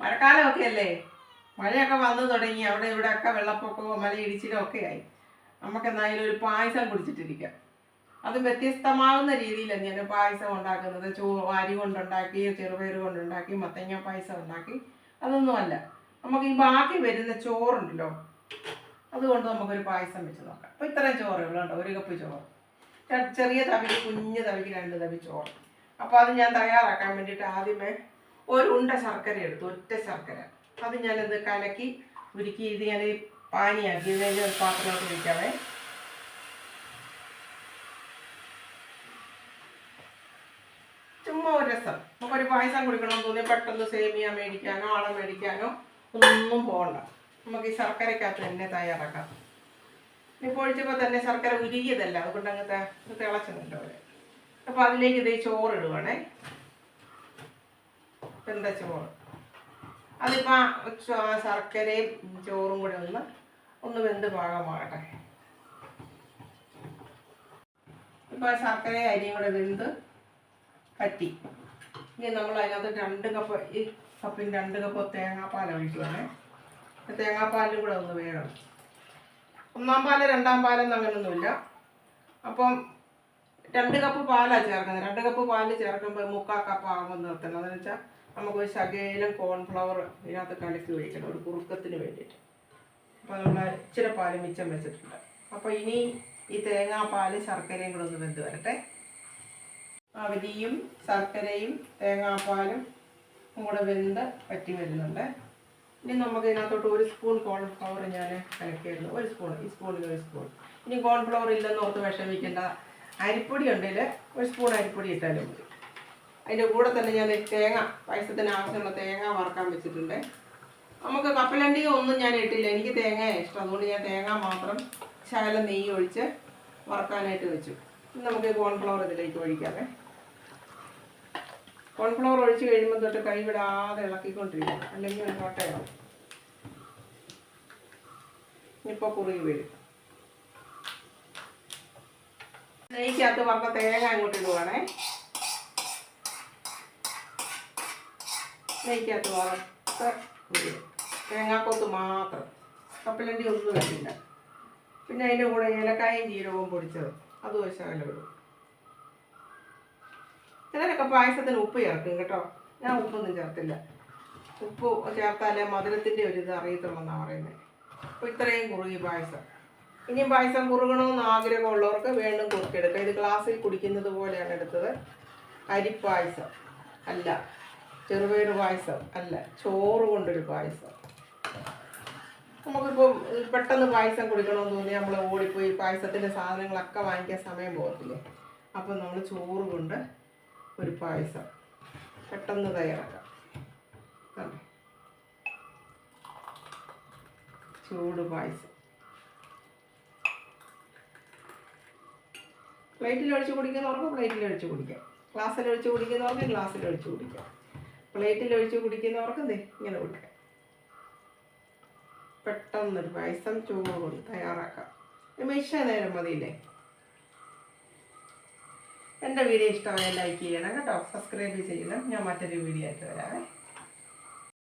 മഴക്കാലമൊക്കെ അല്ലേ, മഴയൊക്കെ വന്നു തുടങ്ങി. അവിടെ ഇവിടെയൊക്കെ വെള്ളപ്പൊക്കമോ മലയിടിച്ചിലോ ഒക്കെ ആയി. നമുക്ക് എന്തായാലും ഒരു പായസം കുടിച്ചിട്ടിരിക്കാം. അത് വ്യത്യസ്തമാകുന്ന രീതിയിലാണ് ഞാൻ പായസം ഉണ്ടാക്കുന്നത്. അരി കൊണ്ടുണ്ടാക്കി, ചെറുപയർ കൊണ്ടുണ്ടാക്കി, മത്തങ്ങ പായസം ഉണ്ടാക്കി. അതൊന്നുമല്ല, നമുക്ക് ഈ ബാക്കി വരുന്ന ചോറുണ്ടല്ലോ, അതുകൊണ്ട് നമുക്കൊരു പായസം വെച്ച് നോക്കാം. അപ്പോൾ ഇത്രയും ചോറേ ഉള്ളൂ കേട്ടോ, 1 കപ്പ് ചോറ്. ചെറിയ തവിക്ക്, കുഞ്ഞ് തവിക്ക് 2 തവി ചോറ്. അപ്പോൾ അത് ഞാൻ തയ്യാറാക്കാൻ വേണ്ടിയിട്ട് ആദ്യമേ ഒരു ഉണ്ട ശർക്കര എടുത്തു, ഒറ്റ ശർക്കര. അത് ഞാനത് കലക്കി ഉരുക്കി ഇത് ഞാൻ പാനിയാക്കി ഇതിൻ്റെ ഒരു പാത്രത്തിലോട്ട് വയ്ക്കാവേ. ചുമ്മാ ഒരു രസം, നമുക്കൊരു പായസം കുടിക്കണമെന്ന് തോന്നിയാൽ പെട്ടെന്ന് സേമിയ മേടിക്കാനോ അളം മേടിക്കാനോ ഒന്നും പോകണ്ട. നമുക്ക് ഈ ശർക്കരക്കകത്ത് തന്നെ തയ്യാറാക്കാം. ഇപ്പോൾ ഒഴിച്ചപ്പോൾ തന്നെ ശർക്കര ഉരുകിയതല്ല, അതുകൊണ്ട് അങ്ങനത്തെ തിളച്ചതല്ലോ അവരെ. അപ്പോൾ അതിലേക്ക് ഇത് ചോറ് ഇടുവാണേ, വെന്ത ചോറ്. അതിപ്പോൾ ശർക്കരയും ചോറും കൂടെ ഒന്ന് വെന്ത് പാകമാകട്ടെ. ഇപ്പോൾ ശർക്കരയും അരിയും കൂടെ വെന്ത് പറ്റി. ഇനി നമ്മൾ അതിനകത്ത് 2 കപ്പ്, ഈ കപ്പിന് 2 കപ്പ് തേങ്ങാപ്പാൽ ഒഴിക്കുവാണേ. തേങ്ങാപ്പാലും കൂടെ ഒന്ന് വേണം. 1-ാം പാല് 2-ാം പാലെന്ന് അങ്ങനെയൊന്നുമില്ല. അപ്പം 2 കപ്പ് പാലാണ് ചേർക്കുന്നത്. 2 കപ്പ് പാല് ചേർക്കുമ്പോൾ 3/4 കപ്പ് ആകുമ്പോൾ നിർത്തണം. അതെന്ന് വെച്ചാൽ നമുക്കൊരു ശകലം കോൺഫ്ലവർ ഇതിനകത്ത് കലക്കി ഒഴിക്കണം, ഒരു കുറുക്കത്തിന് വേണ്ടിയിട്ട്. അപ്പോൾ നമ്മൾ ഇച്ചിരി പാല് മിച്ചം വെച്ചിട്ടുണ്ട്. അപ്പോൾ ഇനി ഈ തേങ്ങാപ്പാൽ ശർക്കരയും കൂടെ ഒന്ന് വെന്ത് വരട്ടെ. അരിയും ശർക്കരയും തേങ്ങാപ്പാലും കൂടെ വെന്ത് പറ്റി വരുന്നുണ്ട്. ഇനി നമുക്ക് ഇതിനകത്തോട്ട് 1 സ്പൂൺ കോൺഫ്ലവർ ഞാൻ കലക്കിയിരുന്നു. 1 സ്പൂൺ, ഈ സ്പൂണിൽ 1 സ്പൂൺ. ഇനി കോൺഫ്ലവർ ഇല്ലെന്ന് ഓർത്ത് വിഷമിക്കേണ്ട. അരിപ്പൊടി ഉണ്ടെങ്കിൽ 1 സ്പൂൺ അരിപ്പൊടി ഇട്ടാലും മതി. അതിൻ്റെ കൂടെ തന്നെ ഞാൻ തേങ്ങ, പായസത്തിന് ആവശ്യമുള്ള തേങ്ങ വറുക്കാൻ വെച്ചിട്ടുണ്ട്. നമുക്ക് കപ്പലണ്ടി ഒന്നും ഞാൻ ഇട്ടില്ല, എനിക്ക് തേങ്ങയാണ് ഇഷ്ടം. അതുകൊണ്ട് ഞാൻ തേങ്ങ മാത്രം ശകലം നെയ്യ് ഒഴിച്ച് വറുക്കാനായിട്ട് വെച്ചു. ഇനി നമുക്ക് കോൺഫ്ലവർ ഇതിലേക്ക് ഒഴിക്കാമേ. കോൺഫ്ലവർ ഒഴിച്ച് കഴിയുമ്പോൾ തൊട്ട് കൈവിടാതെ ഇളക്കിക്കൊണ്ടിരിക്കണം, അല്ലെങ്കിൽ ഒരു കോട്ടയാവും. ഇപ്പോൾ കുറുകി വരും. നെയ്ക്കകത്ത് വറുത്ത തേങ്ങ അങ്ങോട്ട് ഇടുവാണേ. നെയ്ക്കകത്ത് വറുത്ത തേങ്ങാക്കൊത്ത് മാത്രം, കപ്പലണ്ടി ഒന്നും ഇട്ടില്ല. പിന്നെ അതിൻ്റെ കൂടെ ഏലക്കായും ജീരകവും പൊടിച്ചത് അതും ഒരു ശകലം ഇടും. ചിലരൊക്കെ പായസത്തിന് ഉപ്പ് ചേർക്കും കേട്ടോ, ഞാൻ ഉപ്പൊന്നും ചേർത്തില്ല. ഉപ്പ് ചേർത്താലേ മധുരത്തിൻ്റെ ഒരു ഇത് അറിയത്തുള്ളൂ പറയുന്നത്. അപ്പോൾ ഇത്രയും കുറുകി പായസം. ഇനിയും പായസം കുറുകണമെന്ന് ആഗ്രഹമുള്ളവർക്ക് വീണ്ടും കുറുക്കിയെടുക്കാം. ഇത് ഗ്ലാസ്സിൽ കുടിക്കുന്നത് പോലെയാണ് എടുത്തത്. അരിപ്പായസം അല്ല, ചെറുപയർ പായസം അല്ല, ചോറ് കൊണ്ടൊരു പായസം. നമുക്കിപ്പോൾ പെട്ടെന്ന് പായസം കുടിക്കണമെന്ന് തോന്നി നമ്മൾ ഓടിപ്പോയി പായസത്തിൻ്റെ സാധനങ്ങളൊക്കെ വാങ്ങിക്കാൻ സമയം പോകത്തില്ലേ. അപ്പം നമ്മൾ ചോറ് കൊണ്ട് ഒരു പായസം പെട്ടെന്ന് തയ്യാറാക്കാം. ചൂട് പായസം പ്ലേറ്റിലൊഴിച്ച് കുടിക്കുന്നവർക്ക് പ്ലേറ്റിലൊഴിച്ച് കുടിക്കാം, ഗ്ലാസ്സിലൊഴിച്ച് കുടിക്കുന്നവർക്ക് ഗ്ലാസ്സിലൊഴിച്ച് കുടിക്കാം, പ്ലേറ്റിലൊഴിച്ച് കുടിക്കുന്നവർക്ക് ഇങ്ങനെ കുടിക്കാം. പെട്ടെന്നൊരു പായസം ചോറ് കൊണ്ട് തയ്യാറാക്കാം. നിമിഷ നേരം മതിയില്ലേ. എൻ്റെ വീഡിയോ ഇഷ്ടമായ ലൈക്ക് ചെയ്യണം കേട്ടോ, സബ്സ്ക്രൈബ് ചെയ്യണം. ഞാൻ മറ്റൊരു വീഡിയോ ആയിട്ട് വരാമേ.